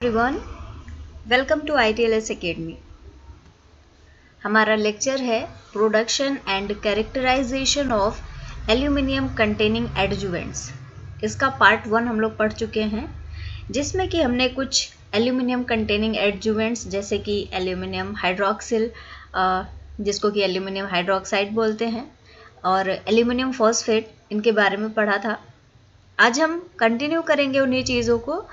Everyone, welcome to ITLS academy. हमारा lecture है production and characterization of aluminium containing adjuvants. इसका part 1 हम लोग पढ़ चुके हैं, जिसमें कि हमने कुछ एल्यूमिनियम कंटेनिंग एडजुवेंट्स जैसे कि एल्यूमिनियम हाइड्रोक्सिल, जिसको कि एल्यूमिनियम हाइड्रोक्साइड बोलते हैं, और एल्यूमिनियम फॉस्फेट, इनके बारे में पढ़ा था। आज हम कंटिन्यू करेंगे उन्हीं चीज़ों को,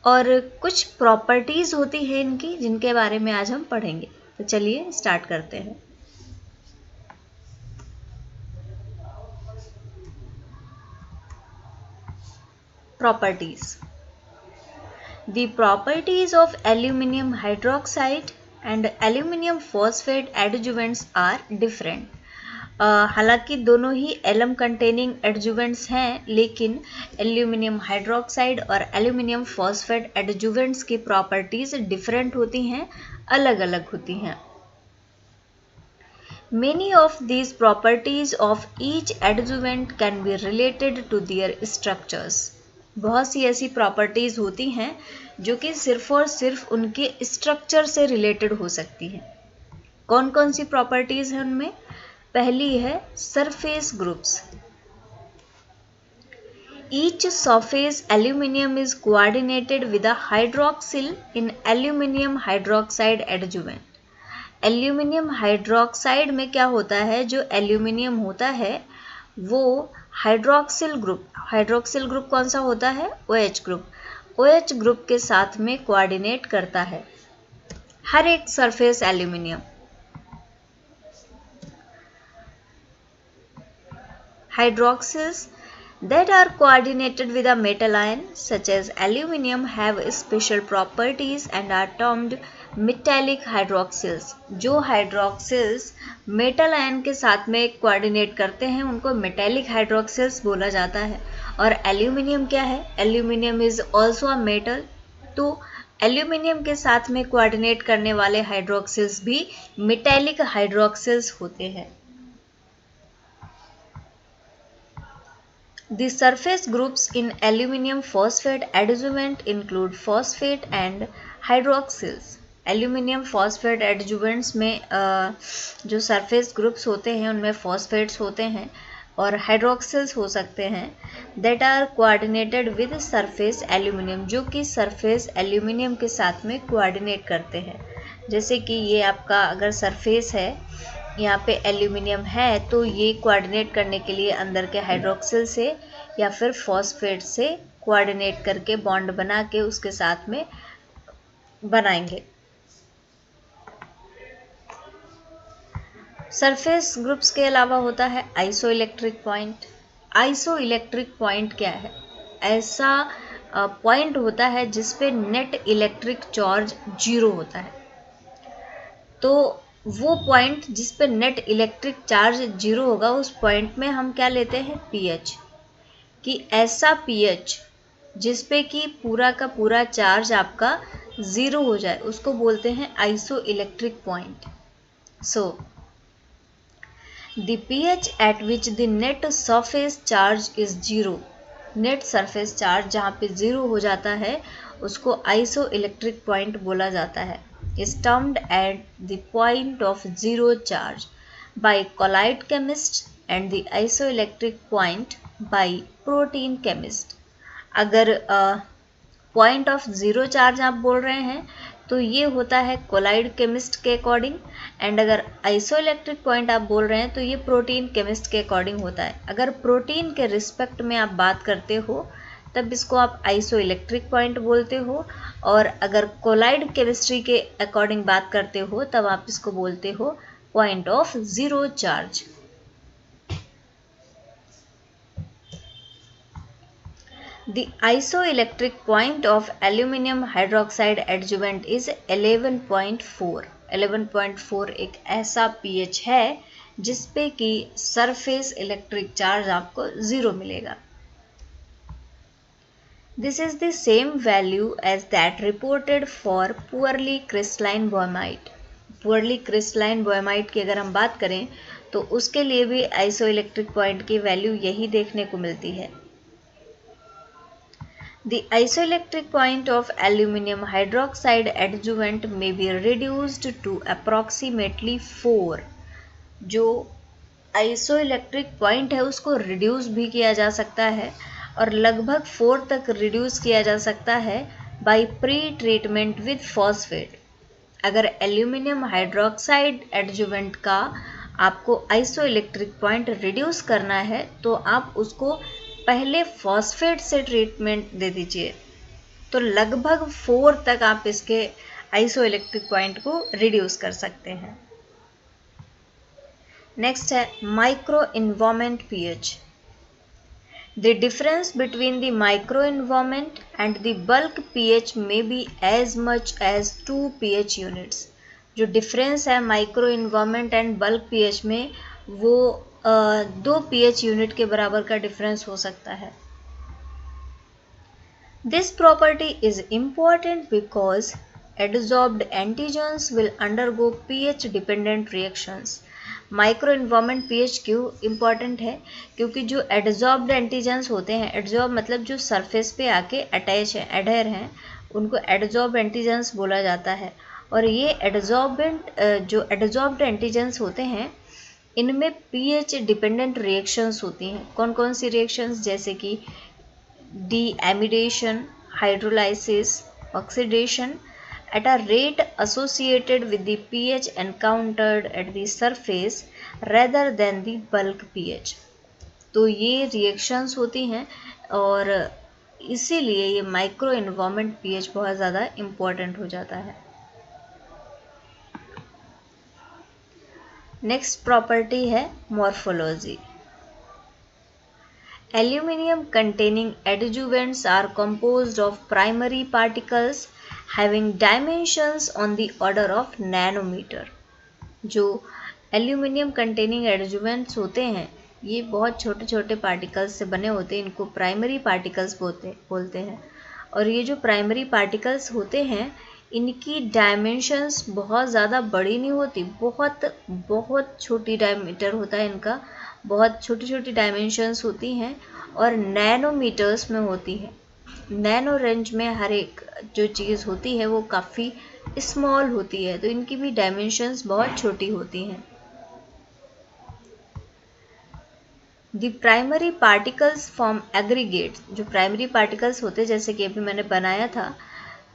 और कुछ प्रॉपर्टीज़ होती है इनकी जिनके बारे में आज हम पढ़ेंगे। तो चलिए स्टार्ट करते हैं। Properties. The properties of aluminum hydroxide and aluminum phosphate adjuvants are different. हालांकि दोनों ही एलम कंटेनिंग एडजुवेंट्स हैं, लेकिन एल्यूमिनियम हाइड्रोक्साइड और एल्यूमिनियम फॉस्फेट एडजुवेंट्स की प्रॉपर्टीज डिफरेंट होती हैं, अलग अलग होती हैं। Many of these properties of each adjuvant can be related to their structures. बहुत सी ऐसी प्रॉपर्टीज होती हैं जो कि सिर्फ और सिर्फ उनके स्ट्रक्चर से रिलेटेड हो सकती हैं। कौन कौन सी प्रॉपर्टीज हैं उनमें? पहली है surface groups. Each surface aluminum is coordinated with a hydroxyl in aluminum hydroxide adjuvant. Aluminium hydroxide में क्या होता है, जो एल्यूमिनियम होता है वो हाइड्रोक्सिल ग्रुप कौन सा होता है? OH ग्रुप के साथ में कोऑर्डिनेट करता है हर एक surface aluminium. Hydroxyls that are coordinated with a metal ion such as aluminum have special properties and are termed metallic hydroxyls. जो हाइड्रोक्सिल्स मेटल आयन के साथ में कोऑर्डिनेट करते हैं उनको मेटेलिक हाइड्रोक्सिल्स बोला जाता है। और एल्यूमिनियम क्या है? Aluminium is also a metal, तो एल्यूमिनियम के साथ में कोऑर्डिनेट करने वाले हाइड्रोक्सिल्स भी मेटेलिक हाइड्रोक्सिल्स होते हैं। The surface groups in aluminum phosphate adjuvant include phosphate and hydroxyls. Aluminium phosphate adjuvants में जो सरफेस ग्रुप्स होते हैं उनमें फॉस्फेट्स होते हैं और हाइड्रोक्सिल्स हो सकते हैं, that are coordinated with surface aluminium, जो कि सरफेस एल्यूमिनियम के साथ में कोऑर्डिनेट करते हैं। जैसे कि ये आपका अगर सरफेस है, यहाँ पे एल्यूमिनियम है, तो ये कोऑर्डिनेट करने के लिए अंदर के हाइड्रोक्सिल से या फिर फॉस्फेट से कोऑर्डिनेट करके बॉन्ड बना के उसके साथ में बनाएंगे। सरफेस ग्रुप्स के अलावा होता है आइसोइलेक्ट्रिक पॉइंट। आइसोइलेक्ट्रिक पॉइंट क्या है? ऐसा पॉइंट होता है जिसपे नेट इलेक्ट्रिक चार्ज 0 होता है। तो वो पॉइंट जिस पे नेट इलेक्ट्रिक चार्ज 0 होगा, उस पॉइंट में हम क्या लेते हैं? pH। कि ऐसा pH जिस पे कि पूरा का पूरा चार्ज आपका 0 हो जाए, उसको बोलते हैं iso electric point. So the pH eight which the net surface charge is 0, net surface charge जहाँ पे 0 हो जाता है उसको आइसो इलेक्ट्रिक पॉइंट बोला जाता है। is termed at the point of zero charge by colloid chemist and the isoelectric point by protein chemist. अगर पॉइंट ऑफ ज़ीरो चार्ज आप बोल रहे हैं तो ये होता है कोलाइड केमिस्ट के अकॉर्डिंग, एंड अगर आइसोइलेक्ट्रिक पॉइंट आप बोल रहे हैं तो ये प्रोटीन केमिस्ट के अकॉर्डिंग होता है। अगर प्रोटीन के रिस्पेक्ट में आप बात करते हो तब इसको आप आइसोइलेक्ट्रिक पॉइंट बोलते हो, और अगर कोलाइड केमिस्ट्री के अकॉर्डिंग बात करते हो तब आप इसको बोलते हो point of zero charge. The isoelectric point of aluminum hydroxide adjuvant is 11.4. 11.4 एक ऐसा pH है जिसपे कि सरफेस इलेक्ट्रिक चार्ज आपको 0 मिलेगा। This is the same value as that reported for poorly crystalline boehmite. Poorly crystalline boehmite की अगर हम बात करें तो उसके लिए भी आइसोइलेक्ट्रिक पॉइंट की वैल्यू यही देखने को मिलती है। The isoelectric point of aluminum hydroxide adjuvant may be reduced to approximately 4. जो आइसोइलेक्ट्रिक पॉइंट है उसको रिड्यूस भी किया जा सकता है और लगभग 4 तक रिड्यूस किया जा सकता है by pre treatment with phosphate. अगर एल्यूमिनियम हाइड्रोक्साइड एडजुवेंट का आपको आइसोइलेक्ट्रिक पॉइंट रिड्यूस करना है तो आप उसको पहले फॉस्फेट से ट्रीटमेंट दे दीजिए, तो लगभग 4 तक आप इसके आइसोइलेक्ट्रिक पॉइंट को रिड्यूस कर सकते हैं। नेक्स्ट है micro environment pH. The difference between the micro environment and the bulk pH may be as much as 2 pH units. जो डिफरेंस है micro environment and bulk pH में वो 2 pH यूनिट के बराबर का डिफरेंस हो सकता है। This property is important because adsorbed antigens will undergo pH dependent reactions। Micro environment pH क्यों इम्पॉर्टेंट है? क्योंकि जो एडजॉर्ब्ड एंटीजेंस होते हैं, एडजॉर्ब मतलब जो सरफेस पे आके अटैच हैं, एडहेर हैं, उनको एडजॉर्ब एंटीजेंस बोला जाता है। और ये जो एडजॉर्ब्ड एंटीजेंस होते हैं इनमें पीएच डिपेंडेंट रिएक्शंस होती हैं। कौन कौन सी रिएक्शंस? जैसे कि deamidation, hydrolysis, oxidation at a rate associated with the pH encountered at the surface rather than the bulk pH। तो ये रिएक्शंस होती हैं और इसीलिए ये माइक्रो इन्वायरमेंट पीएच बहुत ज़्यादा इम्पोर्टेंट हो जाता है। नेक्स्ट प्रॉपर्टी है morphology. Aluminium containing adjuvants are composed of primary particles having dimensions on the order of nanometer। जो एल्यूमिनियम कंटेनिंग एडजुवेंट्स होते हैं ये बहुत छोटे छोटे पार्टिकल्स से बने होते हैं, इनको प्राइमरी पार्टिकल्स बोलते हैं। और ये जो प्राइमरी पार्टिकल्स होते हैं इनकी डायमेंशंस बहुत ज़्यादा बड़ी नहीं होती, बहुत छोटी डायमीटर होता है इनका, बहुत छोटी छोटी डायमेंशंस होती हैं और नैनोमीटर्स में होती है। नैनो रेंज में हर एक जो चीज़ होती है वो काफ़ी स्मॉल होती है, तो इनकी भी डायमेंशंस बहुत छोटी होती हैं। The primary particles form aggregates. जो प्राइमरी पार्टिकल्स होते हैं जैसे कि अभी मैंने बनाया था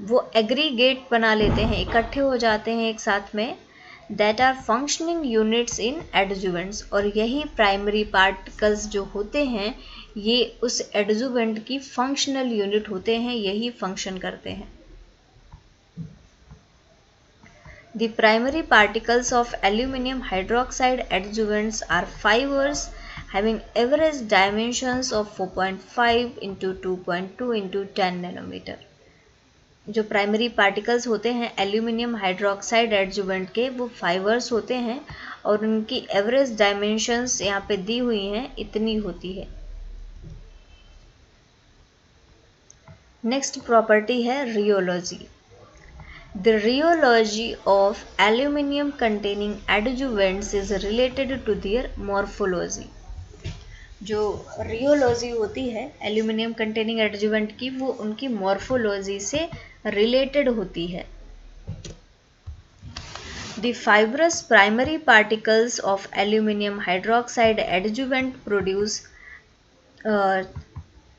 वो एग्रीगेट बना लेते हैं, इकट्ठे हो जाते हैं एक साथ में, that are functioning units in adjuvants. और यही प्राइमरी पार्टिकल्स जो होते हैं ये उस एडजुवेंट की फंक्शनल यूनिट होते हैं, यही फंक्शन करते हैं। The primary particles of aluminium hydroxide adjuvants are fibres having average dimensions of 4.5 into 2.2 into 10 nanometer। जो प्राइमरी पार्टिकल्स होते हैं एल्यूमिनियम हाइड्रोक्साइड एडजुवेंट के वो फाइबर्स होते हैं और उनकी एवरेज डायमेंशंस यहाँ पे दी हुई हैं, इतनी होती है। नेक्स्ट प्रॉपर्टी है rheology. The rheology of aluminium containing adjuvants is related to their morphology. जो रियोलॉजी होती है एल्यूमिनियम कंटेनिंग एडजुवेंट की वो उनकी मॉर्फोलॉजी से रिलेटेड होती है। The fibrous primary particles of aluminium hydroxide adjuvant produce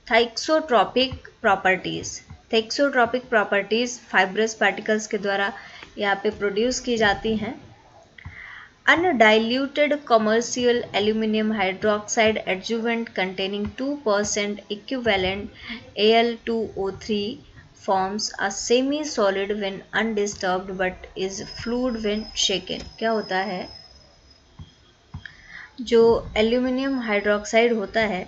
thixotropic properties. Thixotropic properties fibrous particles के द्वारा यहाँ पे प्रोड्यूस की जाती हैं। Undiluted commercial aluminum hydroxide adjuvant containing 2% equivalent Al2O3 forms a semi-solid when undisturbed but is fluid when shaken। क्या होता है? जो एल्यूमिनियम हाइड्रोक्साइड होता है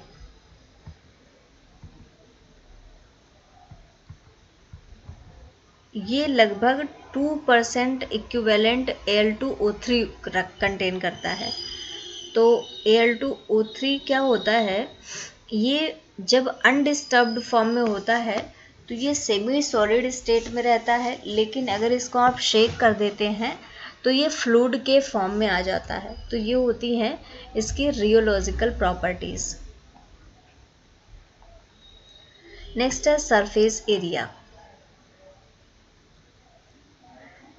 ये लगभग 2% इक्विवेलेंट Al2O3 कंटेन करता है। तो Al2O3 क्या होता है? ये जब अनडिस्टर्ब्ड फॉर्म में होता है तो ये सेमी सॉलिड स्टेट में रहता है, लेकिन अगर इसको आप शेक कर देते हैं तो ये फ्लूइड के फॉर्म में आ जाता है। तो ये होती हैं इसकी रियोलॉजिकल प्रॉपर्टीज़। नेक्स्ट है surface area.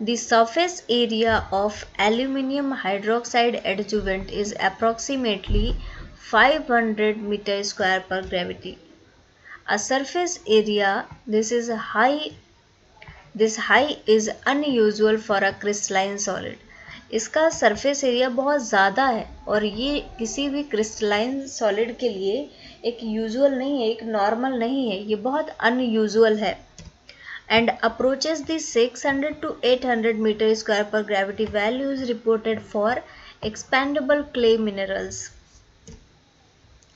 The surface area of aluminum hydroxide adjuvant is approximately 500 meter square per gravity. A surface area this high is unusual for a crystalline solid. इसका सरफेस एरिया बहुत ज़्यादा है और ये किसी भी crystalline solid के लिए एक यूजुअल नहीं है, एक नॉर्मल नहीं है, ये बहुत अनयूजुअल है। And approaches the 600 to 800 meter square per gravity values reported for expandable clay minerals।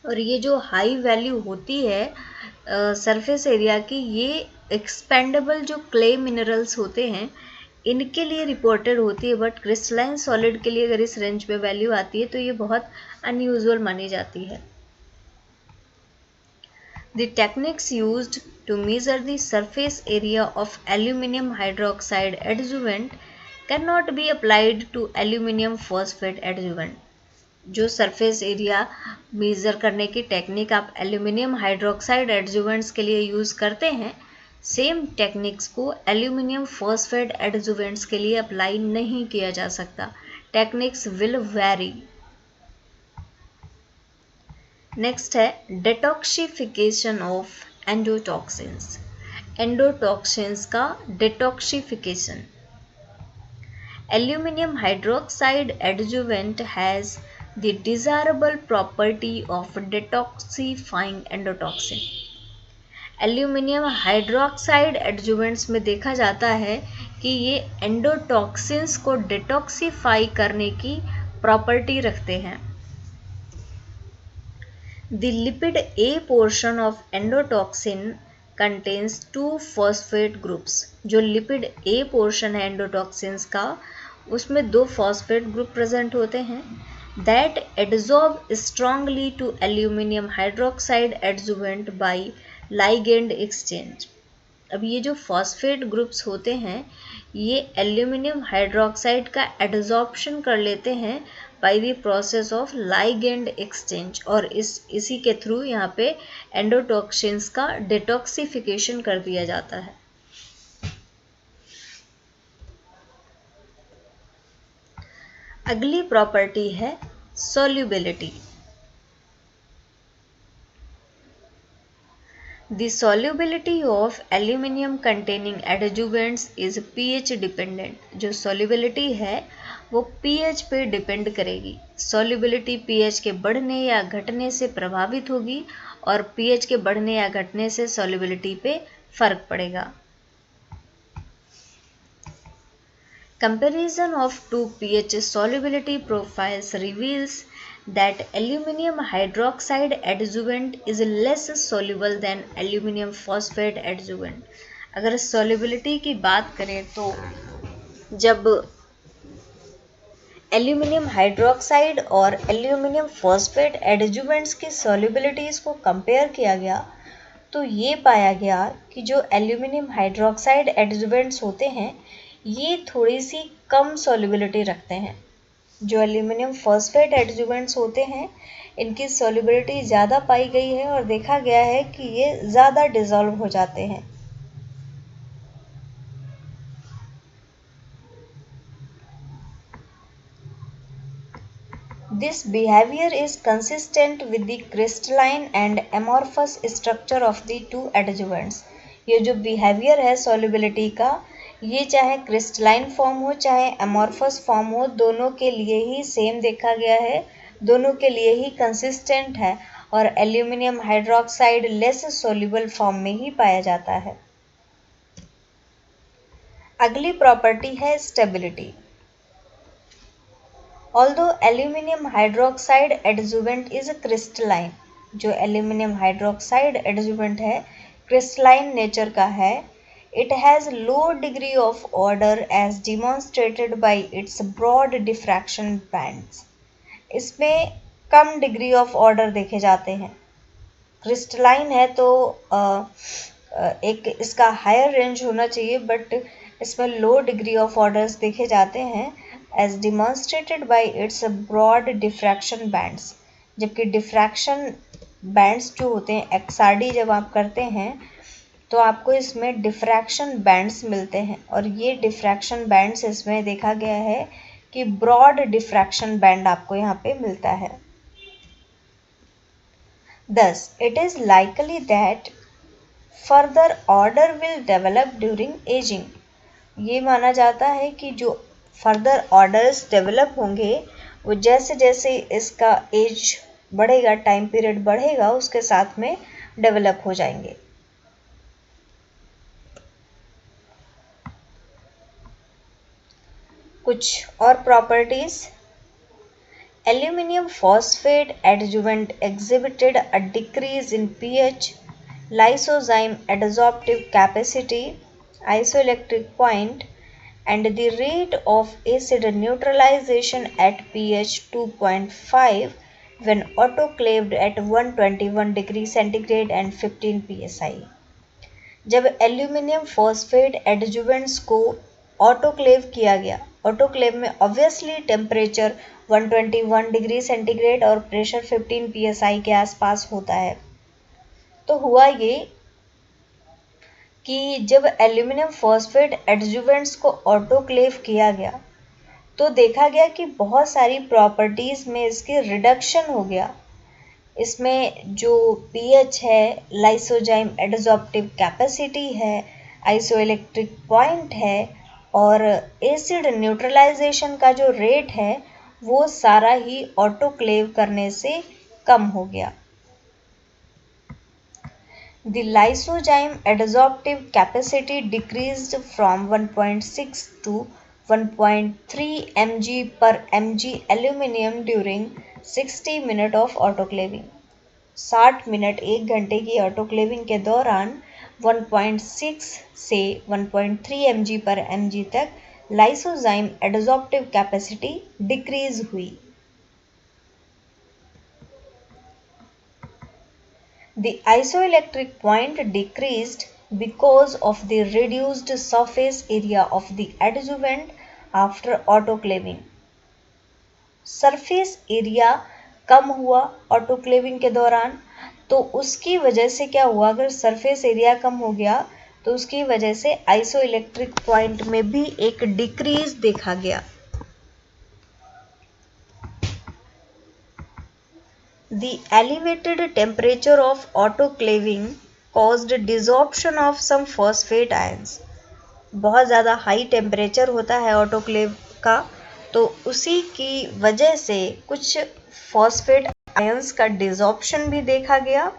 और ये जो हाई वैल्यू होती है सरफेस एरिया की, ये एक्सपेंडेबल जो क्ले मिनरल्स होते हैं इनके लिए रिपोर्टेड होती है, बट क्रिस्टलाइन सॉलिड के लिए अगर इस रेंज पे वैल्यू आती है तो ये बहुत अनयूजुअल मानी जाती है। The techniques used to measure the surface area of aluminum hydroxide adjuvant cannot be applied to aluminum phosphate adjuvant। जो सरफेस एरिया मेज़र करने की टेक्निक आप एल्यूमिनियम हाइड्रोक्साइड एडजुवेंट्स के लिए यूज़ करते हैं, सेम टेक्निक्स को एल्यूमिनियम फॉस्फेट एडजुवेंट्स के लिए अप्लाई नहीं किया जा सकता। Techniques will very. नेक्स्ट है डिटॉक्सिफिकेशन ऑफ एंडोटॉक्सिन्स। एंडोटॉक्सिन्स का detoxification. Aluminium hydroxide adjuvant has the desirable property of detoxifying endotoxin. Aluminium hydroxide adjuvants में देखा जाता है कि ये एंडोटॉक्सिन्स को डिटॉक्सिफाई करने की प्रॉपर्टी रखते हैं। The lipid A portion of endotoxin contains two phosphate groups। जो लिपिड A पोर्शन है एंडोटॉक्सिन्स का, उसमें दो फॉस्फेट ग्रुप प्रेजेंट होते हैं। That adsorb strongly to aluminum hydroxide adjuvant by ligand exchange। अब ये जो फॉस्फेट ग्रुप्स होते हैं ये एल्यूमिनियम हाइड्रोक्साइड का एडजॉर्प्शन कर लेते हैं by the process of ligand exchange, और इसी के थ्रू यहाँ पे एंडोटॉक्सिन्स का डिटॉक्सिफिकेशन कर दिया जाता है। अगली प्रॉपर्टी है solubility. The solubility of aluminum containing adjuvants is pH dependent। जो solubility है वो pH पे डिपेंड करेगी। solubility pH के बढ़ने या घटने से प्रभावित होगी और pH के बढ़ने या घटने से solubility पे फर्क पड़ेगा। Comparison of two pH solubility profiles reveals that aluminum hydroxide adjuvant is less soluble than aluminum phosphate adjuvant। अगर solubility की बात करें तो जब एल्यूमिनियम हाइड्रोक्साइड और एल्यूमिनियम फॉस्फेट एडजुवेंट्स की solubilities को कंपेयर किया गया तो ये पाया गया कि जो एल्यूमिनियम हाइड्रोक्साइड एडजुवेंट्स होते हैं ये थोड़ी सी कम solubility रखते हैं। जो एल्यूमिनियम फॉस्फेट एडजुवेंट्स होते हैं इनकी solubility ज़्यादा पाई गई है और देखा गया है कि ये ज़्यादा डिज़ोल्व हो जाते हैं। This behavior is consistent with the crystalline and amorphous structure of the two adjuvants। ये जो behavior है solubility का, ये चाहे क्रिस्टलाइन फॉर्म हो चाहे एमॉर्फस फॉर्म हो, दोनों के लिए ही सेम देखा गया है, दोनों के लिए ही कंसिस्टेंट है और aluminium hydroxide less soluble form में ही पाया जाता है। अगली प्रॉपर्टी है stability. Although aluminium hydroxide adjuvant is crystalline, जो एल्यूमिनियम हाइड्रोक्साइड एडजुवेंट है क्रिस्टलाइन नेचर का है, it has low degree of order as demonstrated by its broad diffraction bands। इसमें कम डिग्री ऑफ ऑर्डर देखे जाते हैं। क्रिस्टलाइन है तो एक इसका हायर रेंज होना चाहिए, बट इसमें लो डिग्री ऑफ ऑर्डर्स देखे जाते हैं as demonstrated by its broad diffraction bands, जबकि डिफ्रैक्शन बैंड्स जो होते हैं, XRD जब आप करते हैं तो आपको इसमें डिफ्रैक्शन बैंड्स मिलते हैं, और ये डिफ्रैक्शन बैंड्स इसमें देखा गया है कि ब्रॉड डिफ्रैक्शन बैंड आपको यहाँ पे मिलता है। Thus, it is likely that further order will develop during aging. ये माना जाता है कि जो फर्दर ऑर्डर्स डेवलप होंगे वो जैसे जैसे इसका एज बढ़ेगा, टाइम पीरियड बढ़ेगा, उसके साथ में डेवलप हो जाएंगे। कुछ और properties. Aluminium phosphate adjuvant exhibited a decrease in pH, lysozyme adsorptive capacity, isoelectric point, and the rate of acid neutralization at pH 2.5 when autoclaved at 121 degree centigrade and 15 psi. जब aluminium phosphate adjuvants को autoclave किया गया, autoclave में obviously temperature 121 degree centigrade और pressure 15 psi के आसपास होता है, तो हुआ ये कि जब एल्यूमिनियम फॉस्फेट एडजुवेंट्स को ऑटोक्लेव किया गया तो देखा गया कि बहुत सारी प्रॉपर्टीज में इसकी रिडक्शन हो गया। इसमें जो pH है, लाइसोजाइम एडसॉर्प्टिव कैपेसिटी है, आइसोइलेक्ट्रिक पॉइंट है और एसिड न्यूट्रलाइजेशन का जो रेट है वो सारा ही ऑटोक्लेव करने से कम हो गया। The lysozyme adsorptive capacity decreased from 1.6 to 1.3 mg per mg aluminum during 60 minutes of autoclaving. 60 minute 1 घंटे की ऑटोक्लेविंग के दौरान 1.6 से 1.3 mg पर mg तक लाइसोजाइम एडसॉर्प्टिव कैपेसिटी डिक्रीज हुई। The isoelectric point decreased because of the reduced surface area of the adjuvant after autoclaving. Surface area कम हुआ ऑटोक्लेविंग के दौरान, तो उसकी वजह से क्या हुआ, अगर सरफेस एरिया कम हो गया तो उसकी वजह से आइसोइलेक्ट्रिक पॉइंट में भी एक डिक्रीज देखा गया। The elevated temperature of autoclaving caused desorption of some phosphate ions. बहुत ज़्यादा हाई टेम्परेचर होता है ऑटोक्लेव का, तो उसी की वजह से कुछ फॉस्फेट आयंस का डिसॉर्प्शन भी देखा गया।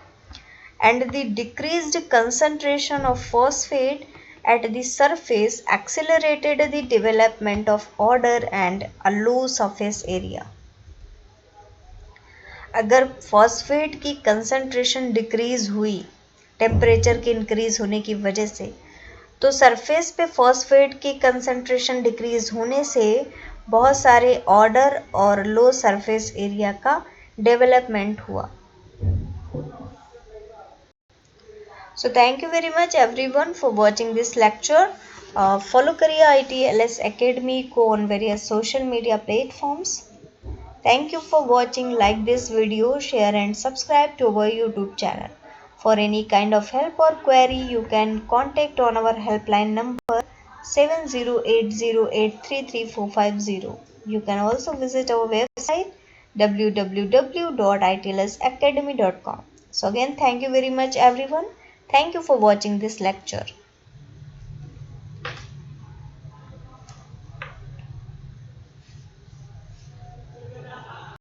And the decreased concentration of phosphate at the surface accelerated the development of order and a low surface area. अगर फॉस्फेट की कंसंट्रेशन डिक्रीज हुई टेम्परेचर के इंक्रीज होने की वजह से, तो सरफेस पे फॉस्फेट की कंसंट्रेशन डिक्रीज होने से बहुत सारे ऑर्डर और लो सरफेस एरिया का डेवलपमेंट हुआ। So thank you very much everyone for watching this lecture. Follow करिए ITLS एकेडमी को on various social media platforms. Thank you for watching. Like this video, share and subscribe to our YouTube channel. For any kind of help or query, you can contact on our helpline number 7080833450. You can also visit our website www.itlsacademy.com. So again, thank you very much everyone. Thank you for watching this lecture.